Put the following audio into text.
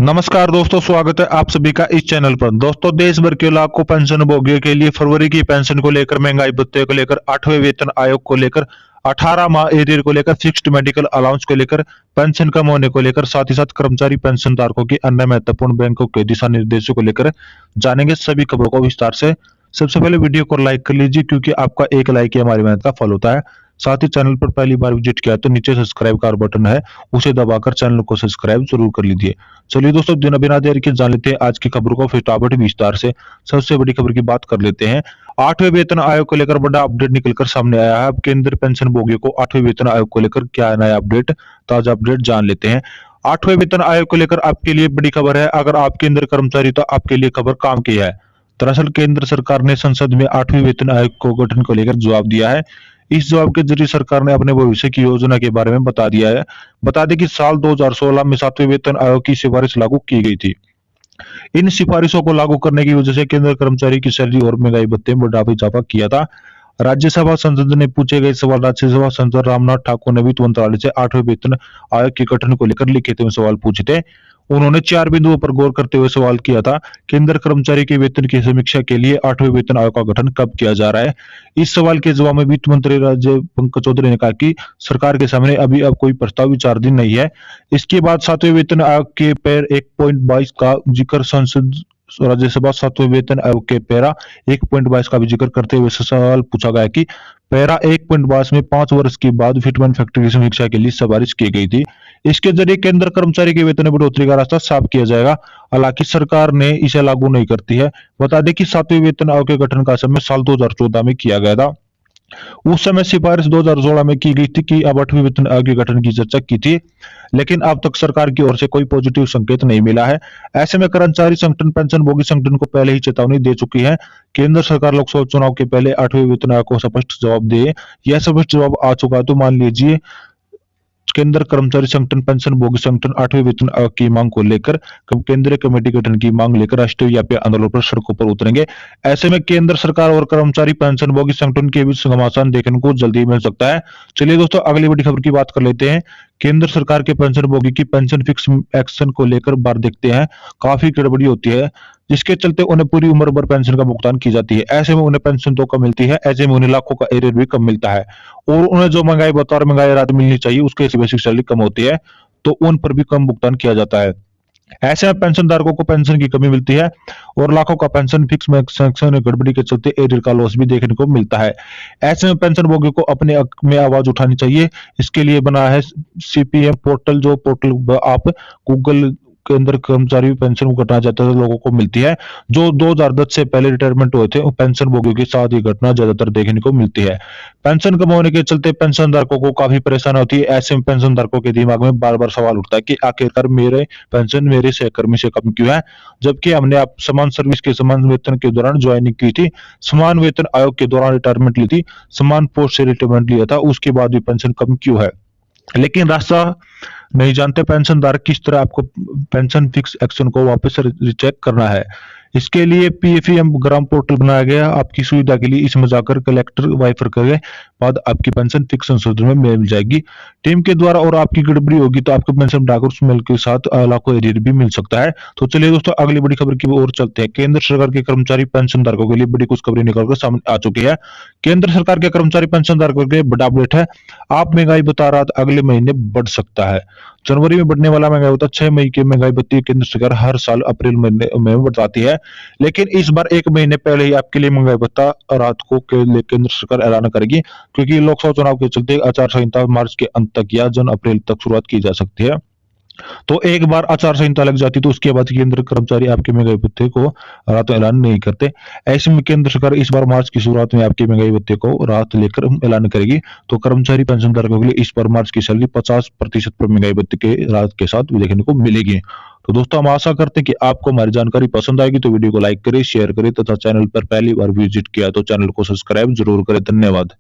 नमस्कार दोस्तों, स्वागत है आप सभी का इस चैनल पर। दोस्तों, देश भर के लाखों पेंशन भोगियों के लिए फरवरी की पेंशन को लेकर, महंगाई भत्ते को लेकर, 8वें वेतन आयोग को लेकर, 18 माह एरियर को लेकर, फिक्स्ड मेडिकल अलाउंस को लेकर, पेंशन कम होने को लेकर, साथ ही साथ कर्मचारी पेंशन धारकों की अन्य महत्वपूर्ण बैंकों के दिशा निर्देशों को लेकर जानेंगे सभी खबरों को विस्तार से। सबसे पहले वीडियो को लाइक कर लीजिए, क्योंकि आपका एक लाइक ही हमारी मेहनत का फल होता है। साथ ही चैनल पर पहली बार विजिट किया तो नीचे सब्सक्राइब का बटन है, उसे दबाकर चैनल को सब्सक्राइब जरूर कर लीजिए। चलिए दोस्तों, बिना देर के जान लेते हैं आज की खबरों को फटाफट विस्तार से। सबसे बड़ी खबर की बात कर लेते हैं। 8वें वेतन आयोग को लेकर बड़ा अपडेट निकलकर सामने आया है। अब केंद्र पेंशन भोगियों को 8वें वेतन आयोग को लेकर क्या है नया अपडेट, ताजा अपडेट जान लेते हैं। 8वें वेतन आयोग को लेकर आपके लिए बड़ी खबर है। अगर आप केंद्र कर्मचारी तो आपके लिए खबर काम की है। दरअसल केंद्र सरकार ने संसद में 8वें वेतन आयोग को गठन को लेकर जवाब दिया है। इस जवाब के जरिए सरकार ने अपने भविष्य की योजना के बारे में बता दिया है। बता दें कि साल 2016 में 7वें वेतन आयोग की सिफारिश लागू की गई थी। इन सिफारिशों को लागू करने की वजह से केंद्र कर्मचारी की सैलरी और महंगाई भत्ते में बड़ा इजाफा किया था। राज्यसभा संसद ने पूछे गए सवाल राज्यसभा सांसद रामनाथ ठाकुर ने वित्त मंत्रालय से 8वें वेतन आयोग के गठन को लेकर लिखित में सवाल पूछे थे। उन्होंने 4 बिंदुओं पर गौर करते हुए सवाल किया था। केंद्र कर्मचारी के वेतन की समीक्षा के लिए 8वें वेतन आयोग का गठन कब किया जा रहा है। इस सवाल के जवाब में वित्त मंत्री राज्य पंकज चौधरी ने कहा कि सरकार के सामने अभी अब कोई प्रस्ताव विचाराधीन नहीं है। इसके बाद 7वें वेतन आयोग के पैर 1.22 का जिक्र संसद राज्यसभा 7वें वेतन आयोग के पैरा 1.22 का भी जिक्र करते हुए सवाल पूछा गया कि पैरा 1.22 में 5 वर्ष के बाद फिटमेंट फैक्टर की समीक्षा के लिए सिफारिश की गई थी। इसके जरिए केंद्र कर्मचारी के वेतन में बढ़ोतरी का रास्ता साफ किया जाएगा। हालांकि सरकार ने इसे लागू नहीं करती है। बता दें कि 7वें वेतन आयोग के गठन का समय साल 2014 में किया गया था। उस समय सिफारिश 2016 में की गई थी कि अब 8वें वेतन आयोग के गठन की चर्चा की थी, लेकिन अब तक सरकार की ओर से कोई पॉजिटिव संकेत नहीं मिला है। ऐसे में कर्मचारी संगठन पेंशन भोगी संगठन को पहले ही चेतावनी दे चुकी है। केंद्र सरकार लोकसभा चुनाव के पहले 8वें वेतन आयोग को स्पष्ट जवाब दे। यह स्पष्ट जवाब आ चुका है तो मान लीजिए केंद्र कर्मचारी संगठन पेंशन भोगी संगठन 8वें वेतन आयोग की मांग को लेकर केंद्रीय कमेटी गठन की मांग लेकर राष्ट्रीय व्यापी आंदोलन पर सड़कों पर उतरेंगे। ऐसे में केंद्र सरकार और कर्मचारी पेंशन भोगी संगठन के बीच घमासान देखने को जल्दी मिल सकता है। चलिए दोस्तों, अगली बड़ी खबर की बात कर लेते हैं। केंद्र सरकार के पेंशन भोगी की पेंशन फिक्स एक्शन को लेकर बार देखते हैं काफी गड़बड़ी होती है, जिसके चलते उन्हें पूरी उम्र भर पेंशन का भुगतान की जाती है। ऐसे में उन्हें पेंशन तो कम मिलती है, ऐसे में उन्हें लाखों का एरियर भी कम मिलता है। और उन्हें जो महंगाई भत्ता और महंगाई राहत मिलनी चाहिए उसके बेसिक सैलरी कम होती है, तो उन पर भी कम भुगतान किया जाता है। ऐसे में पेंशन धारकों को पेंशन की कमी मिलती है और लाखों का पेंशन फिक्स में गड़बड़ी के चलते एरियर का लॉस भी देखने को मिलता है। ऐसे में पेंशन भोगियों को अपने हक में आवाज उठानी चाहिए। इसके लिए बना है सीपीएम पोर्टल, जो पोर्टल आप गूगल के अंदर कर्मचारी पेंशन को घटना ज्यादातर लोगों को मिलती है। जो 2010 से पहले रिटायरमेंट हुए थे, वो पेंशन भोगियों के साथ ये घटना ज्यादातर देखने को मिलती है। पेंशन कम होने के चलते पेंशन धारकों को काफी परेशानी होती है। ऐसे में पेंशन धारकों के दिमाग में बार बार सवाल उठता है कि आखिरकार मेरे पेंशन मेरे सहकर्मी से कम क्यों है, जबकि हमने आप समान सर्विस के समान वेतन के दौरान ज्वाइनिंग की थी, समान वेतन आयोग के दौरान रिटायरमेंट ली थी, समान पोस्ट से रिटायरमेंट लिया था, उसके बाद भी पेंशन कम क्यों है। लेकिन रास्ता नहीं जानते पेंशन धारक किस तरह आपको पेंशन फिक्स एक्शन को वापस रिचेक करना है। इसके लिए पीएफईएम ग्राम पोर्टल बनाया गया आपकी सुविधा के लिए। इसमें जाकर कलेक्टर वाइफर के बाद आपकी पेंशन फिक्स संशोधन में मिल जाएगी। टीम के द्वारा और आपकी गड़बड़ी होगी तो आपको पेंशन डाकर्स मेल के साथ लाखों एरियर भी मिल सकता है। तो चलिए दोस्तों, अगली बड़ी खबर की ओर चलते हैं। केंद्र सरकार के कर्मचारी पेंशन धारकों के लिए बड़ी खुशखबरी निकलकर सामने आ चुकी है। केंद्र सरकार के कर्मचारी पेंशन धारकों के लिए बड़ा अपडेट है। आप महंगाई बता रहा था अगले महीने बढ़ सकता है। जनवरी में बढ़ने वाला महंगाई भत्ता 6 मई के महंगाई भत्ते केंद्र सरकार हर साल अप्रैल महीने में बताती है, लेकिन इस बार 1 महीने पहले ही आपके लिए महंगाई भत्ता राहत को के लिए केंद्र सरकार ऐलान करेगी, क्योंकि लोकसभा चुनाव के चलते आचार संहिता मार्च के अंत तक या जन अप्रैल तक शुरुआत की जा सकती है। तो एक बार आचार संहिता लग जाती तो उसके बाद केंद्र कर्मचारी आपके महंगाई भत्ते को राहत ऐलान नहीं करते। ऐसे में केंद्र सरकार इस बार मार्च की शुरुआत में आपके महंगाई भत्ते को राहत लेकर ऐलान करेगी। तो कर्मचारी पेंशन धारकों के लिए इस बार मार्च की सैलरी 50% पर महंगाई भत्ते के राहत के साथ देखने को मिलेगी। तो दोस्तों, हम आशा करते हैं कि आपको हमारी जानकारी पसंद आएगी। तो वीडियो को लाइक करें, शेयर करें तथा चैनल पर पहली बार विजिट किया तो चैनल को सब्सक्राइब जरूर करें। धन्यवाद।